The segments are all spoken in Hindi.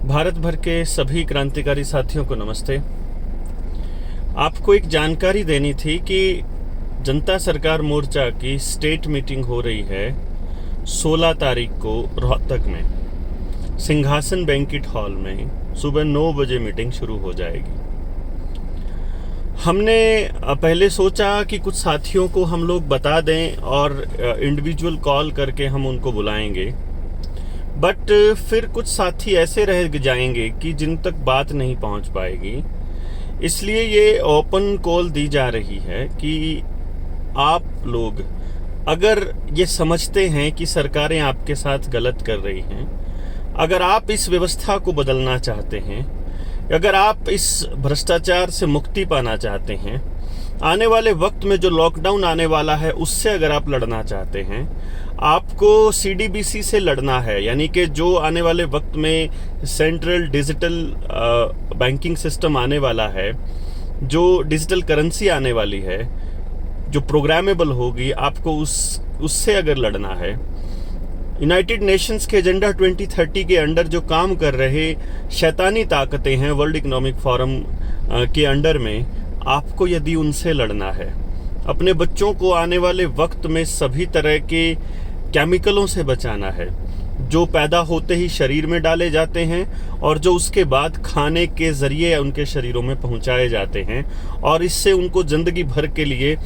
भारत भर के सभी क्रांतिकारी साथियों को नमस्ते। आपको एक जानकारी देनी थी कि जनता सरकार मोर्चा की स्टेट मीटिंग हो रही है 16 तारीख को रोहतक में सिंहासन बैंक्वेट हॉल में सुबह 9 बजे मीटिंग शुरू हो जाएगी। हमने पहले सोचा कि कुछ साथियों को हम लोग बता दें और इंडिविजुअल कॉल करके हम उनको बुलाएंगे, बट फिर कुछ साथी ऐसे रह जाएंगे कि जिन तक बात नहीं पहुंच पाएगी। इसलिए ये ओपन कॉल दी जा रही है कि आप लोग अगर ये समझते हैं कि सरकारें आपके साथ गलत कर रही हैं, अगर आप इस व्यवस्था को बदलना चाहते हैं, अगर आप इस भ्रष्टाचार से मुक्ति पाना चाहते हैं, आने वाले वक्त में जो लॉकडाउन आने वाला है उससे अगर आप लड़ना चाहते हैं, आपको CDBC से लड़ना है, यानी कि जो आने वाले वक्त में सेंट्रल डिजिटल बैंकिंग सिस्टम आने वाला है, जो डिजिटल करेंसी आने वाली है, जो प्रोग्रामेबल होगी, आपको उससे अगर लड़ना है, यूनाइटेड नेशंस के एजेंडा 2030 के अंडर जो काम कर रहे शैतानी ताकतें हैं वर्ल्ड इकोनॉमिक फोरम के अंडर में, आपको यदि उनसे लड़ना है, अपने बच्चों को आने वाले वक्त में सभी तरह के केमिकलों से बचाना है जो पैदा होते ही शरीर में डाले जाते हैं और जो उसके बाद खाने के जरिए उनके शरीरों में पहुंचाए जाते हैं, और इससे उनको जिंदगी भर के लिए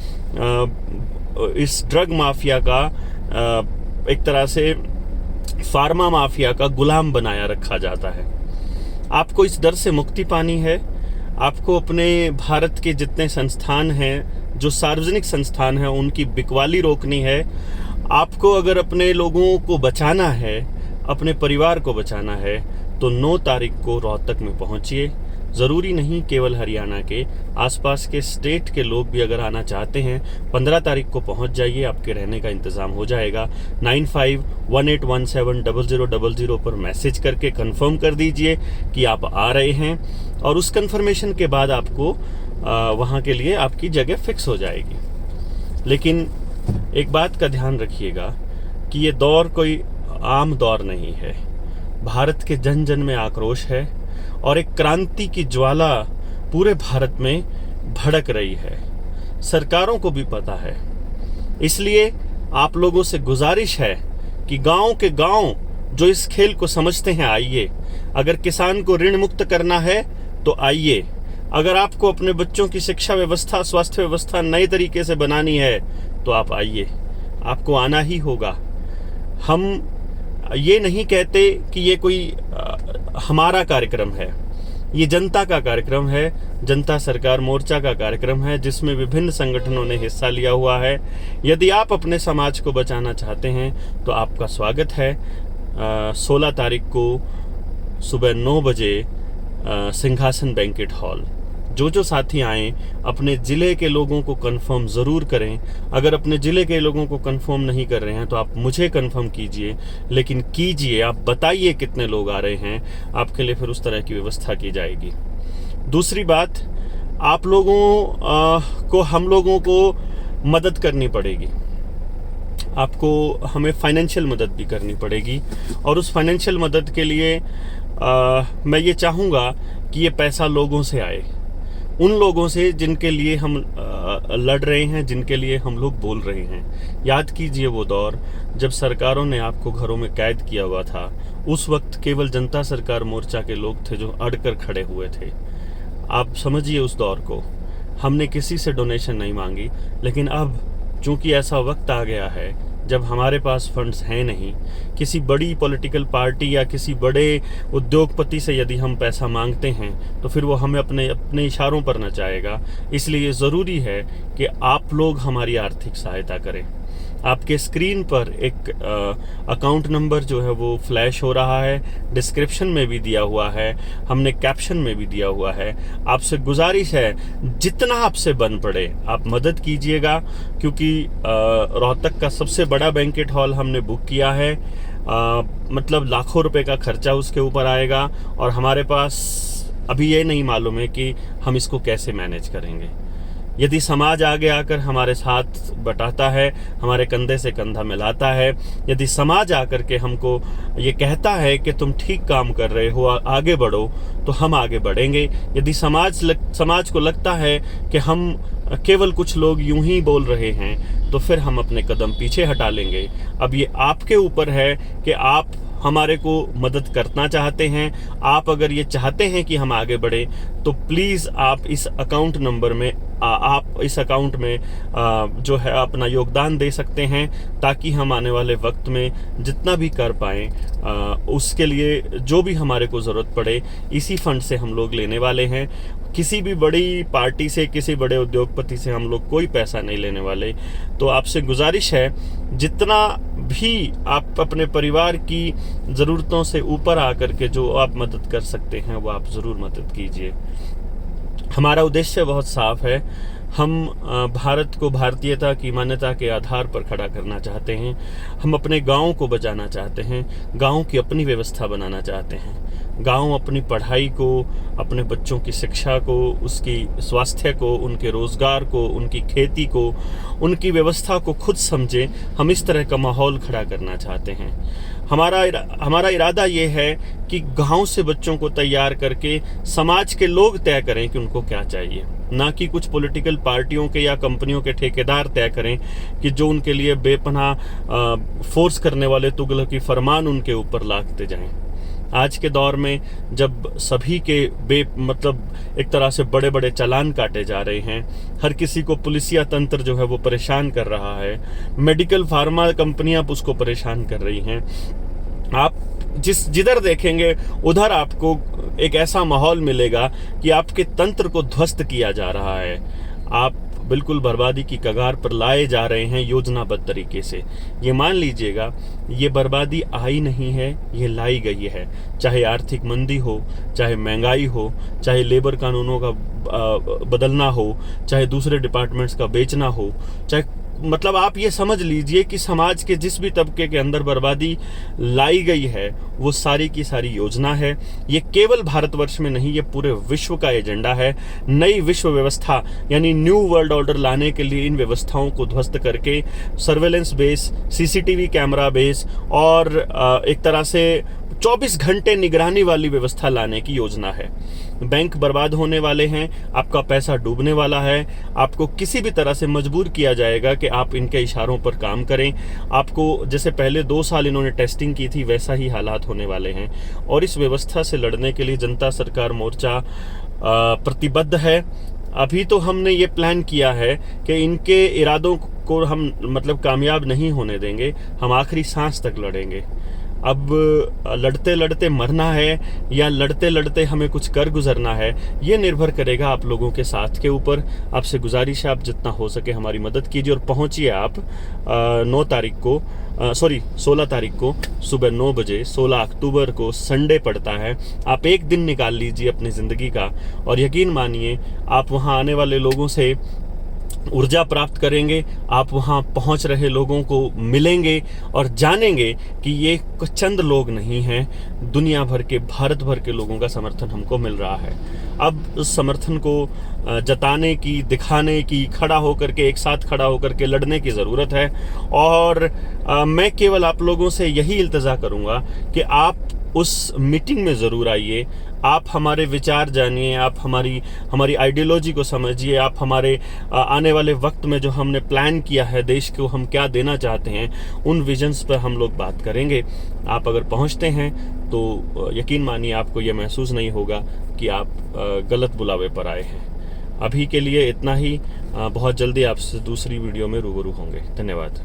इस ड्रग माफिया का एक तरह से फार्मा माफिया का गुलाम बनाया रखा जाता है। आपको इस डर से मुक्ति पानी है। आपको अपने भारत के जितने संस्थान हैं, जो सार्वजनिक संस्थान हैं, उनकी बिकवाली रोकनी है। आपको अगर अपने लोगों को बचाना है, अपने परिवार को बचाना है, तो 9 तारीख को रोहतक में पहुंचिए। ज़रूरी नहीं केवल हरियाणा के, आसपास के स्टेट के लोग भी अगर आना चाहते हैं 15 तारीख को पहुंच जाइए, आपके रहने का इंतज़ाम हो जाएगा। 9518170000 पर मैसेज करके कंफर्म कर दीजिए कि आप आ रहे हैं, और उस कंफर्मेशन के बाद आपको वहाँ के लिए आपकी जगह फिक्स हो जाएगी। लेकिन एक बात का ध्यान रखिएगा कि ये दौर कोई आम दौर नहीं है। भारत के जन जन में आक्रोश है और एक क्रांति की ज्वाला पूरे भारत में भड़क रही है। सरकारों को भी पता है। इसलिए आप लोगों से गुजारिश है कि गांव के गांव जो इस खेल को समझते हैं, आइए। अगर किसान को ऋण मुक्त करना है तो आइए। अगर आपको अपने बच्चों की शिक्षा व्यवस्था, स्वास्थ्य व्यवस्था नए तरीके से बनानी है तो आप आइए। आपको आना ही होगा। हम ये नहीं कहते कि ये कोई हमारा कार्यक्रम है, ये जनता का कार्यक्रम है, जनता सरकार मोर्चा का कार्यक्रम है, जिसमें विभिन्न संगठनों ने हिस्सा लिया हुआ है। यदि आप अपने समाज को बचाना चाहते हैं तो आपका स्वागत है। 16 तारीख को सुबह 9 बजे सिंहासन बैंक्वेट हॉल। जो साथी आएँ अपने ज़िले के लोगों को कंफर्म ज़रूर करें। अगर अपने ज़िले के लोगों को कंफर्म नहीं कर रहे हैं तो आप मुझे कंफर्म कीजिए, लेकिन कीजिए। आप बताइए कितने लोग आ रहे हैं, आपके लिए फिर उस तरह की व्यवस्था की जाएगी। दूसरी बात, आप लोगों को, हम लोगों को मदद करनी पड़ेगी। आपको हमें फाइनेंशियल मदद भी करनी पड़ेगी, और उस फाइनेंशियल मदद के लिए मैं ये चाहूँगा कि ये पैसा लोगों से आए, उन लोगों से जिनके लिए हम लड़ रहे हैं, जिनके लिए हम लोग बोल रहे हैं। याद कीजिए वो दौर जब सरकारों ने आपको घरों में कैद किया हुआ था। उस वक्त केवल जनता सरकार मोर्चा के लोग थे जो अड़कर खड़े हुए थे। आप समझिए उस दौर को। हमने किसी से डोनेशन नहीं मांगी, लेकिन अब चूंकि ऐसा वक्त आ गया है जब हमारे पास फंड्स हैं नहीं, किसी बड़ी पॉलिटिकल पार्टी या किसी बड़े उद्योगपति से यदि हम पैसा मांगते हैं तो फिर वो हमें अपने इशारों पर नचाएगा। इसलिए ज़रूरी है कि आप लोग हमारी आर्थिक सहायता करें। आपके स्क्रीन पर एक अकाउंट नंबर जो है वो फ्लैश हो रहा है, डिस्क्रिप्शन में भी दिया हुआ है, हमने कैप्शन में भी दिया हुआ है। आपसे गुजारिश है, जितना आपसे बन पड़े आप मदद कीजिएगा, क्योंकि रोहतक का सबसे बड़ा बैंक्वेट हॉल हमने बुक किया है। मतलब लाखों रुपए का खर्चा उसके ऊपर आएगा, और हमारे पास अभी ये नहीं मालूम है कि हम इसको कैसे मैनेज करेंगे। यदि समाज आगे आकर हमारे साथ बटाता है, हमारे कंधे से कंधा मिलाता है, यदि समाज आकर के हमको ये कहता है कि तुम ठीक काम कर रहे हो, आगे बढ़ो, तो हम आगे बढ़ेंगे। यदि समाज को लगता है कि हम केवल कुछ लोग यूं ही बोल रहे हैं, तो फिर हम अपने कदम पीछे हटा लेंगे। अब ये आपके ऊपर है कि आप हमारे को मदद करना चाहते हैं। आप अगर ये चाहते हैं कि हम आगे बढ़े, तो प्लीज़ आप इस अकाउंट नंबर में आप इस अकाउंट में जो है अपना योगदान दे सकते हैं, ताकि हम आने वाले वक्त में जितना भी कर पाएँ उसके लिए जो भी हमारे को ज़रूरत पड़े, इसी फंड से हम लोग लेने वाले हैं। किसी भी बड़ी पार्टी से, किसी बड़े उद्योगपति से हम लोग कोई पैसा नहीं लेने वाले। तो आपसे गुजारिश है, जितना भी आप अपने परिवार की ज़रूरतों से ऊपर आकर के जो आप मदद कर सकते हैं, वो आप ज़रूर मदद कीजिए। हमारा उद्देश्य बहुत साफ है। हम भारत को भारतीयता की मान्यता के आधार पर खड़ा करना चाहते हैं। हम अपने गाँव को बचाना चाहते हैं, गाँव की अपनी व्यवस्था बनाना चाहते हैं। गांव अपनी पढ़ाई को, अपने बच्चों की शिक्षा को, उसकी स्वास्थ्य को, उनके रोज़गार को, उनकी खेती को, उनकी व्यवस्था को खुद समझे। हम इस तरह का माहौल खड़ा करना चाहते हैं। हमारा इरादा ये है कि गांव से बच्चों को तैयार करके समाज के लोग तय करें कि उनको क्या चाहिए, ना कि कुछ पॉलिटिकल पार्टियों के या कंपनियों के ठेकेदार तय करें कि जो उनके लिए बेपनाह फोर्स करने वाले तुगलकी फरमान उनके ऊपर लादते जाएं। आज के दौर में जब सभी के एक तरह से बड़े बड़े चालान काटे जा रहे हैं, हर किसी को पुलिसिया तंत्र जो है वो परेशान कर रहा है, मेडिकल फार्मा कंपनियां उसको परेशान कर रही हैं, आप जिधर देखेंगे उधर आपको एक ऐसा माहौल मिलेगा कि आपके तंत्र को ध्वस्त किया जा रहा है। आप बिल्कुल बर्बादी की कगार पर लाए जा रहे हैं योजनाबद्ध तरीके से। ये मान लीजिएगा, ये बर्बादी आई नहीं है, ये लाई गई है। चाहे आर्थिक मंदी हो, चाहे महंगाई हो, चाहे लेबर कानूनों का बदलना हो, चाहे दूसरे डिपार्टमेंट्स का बेचना हो, चाहे आप ये समझ लीजिए कि समाज के जिस भी तबके के अंदर बर्बादी लाई गई है, वो सारी की सारी योजना है। ये केवल भारतवर्ष में नहीं, ये पूरे विश्व का एजेंडा है। नई विश्व व्यवस्था यानी न्यू वर्ल्ड ऑर्डर लाने के लिए इन व्यवस्थाओं को ध्वस्त करके surveillance base, CCTV camera base और एक तरह से 24 घंटे निगरानी वाली व्यवस्था लाने की योजना है। बैंक बर्बाद होने वाले हैं, आपका पैसा डूबने वाला है, आपको किसी भी तरह से मजबूर किया जाएगा कि आप इनके इशारों पर काम करें। आपको जैसे पहले 2 साल इन्होंने टेस्टिंग की थी, वैसा ही हालात होने वाले हैं। और इस व्यवस्था से लड़ने के लिए जनता सरकार मोर्चा प्रतिबद्ध है। अभी तो हमने ये प्लान किया है कि इनके इरादों को हम कामयाब नहीं होने देंगे, हम आखिरी सांस तक लड़ेंगे। अब लड़ते लड़ते मरना है या लड़ते लड़ते हमें कुछ कर गुजरना है, ये निर्भर करेगा आप लोगों के साथ के ऊपर। आपसे गुजारिश है, आप जितना हो सके हमारी मदद कीजिए और पहुंचिए आप 16 तारीख को सुबह 9 बजे, 16 अक्टूबर को संडे पड़ता है। आप एक दिन निकाल लीजिए अपनी ज़िंदगी का, और यकीन मानिए आप वहाँ आने वाले लोगों से ऊर्जा प्राप्त करेंगे। आप वहाँ पहुँच रहे लोगों को मिलेंगे और जानेंगे कि ये चंद लोग नहीं हैं, दुनिया भर के, भारत भर के लोगों का समर्थन हमको मिल रहा है। अब उस समर्थन को जताने की, दिखाने की, खड़ा होकर के, एक साथ खड़ा होकर के लड़ने की ज़रूरत है। और मैं केवल आप लोगों से यही इल्तजा करूँगा कि आप उस मीटिंग में ज़रूर आइए, आप हमारे विचार जानिए, आप हमारी आइडियोलॉजी को समझिए, आप हमारे आने वाले वक्त में जो हमने प्लान किया है, देश को हम क्या देना चाहते हैं, उन विजन्स पर हम लोग बात करेंगे। आप अगर पहुंचते हैं तो यकीन मानिए आपको ये महसूस नहीं होगा कि आप गलत बुलावे पर आए हैं। अभी के लिए इतना ही, बहुत जल्दी आपसे दूसरी वीडियो में रूबरू होंगे। धन्यवाद।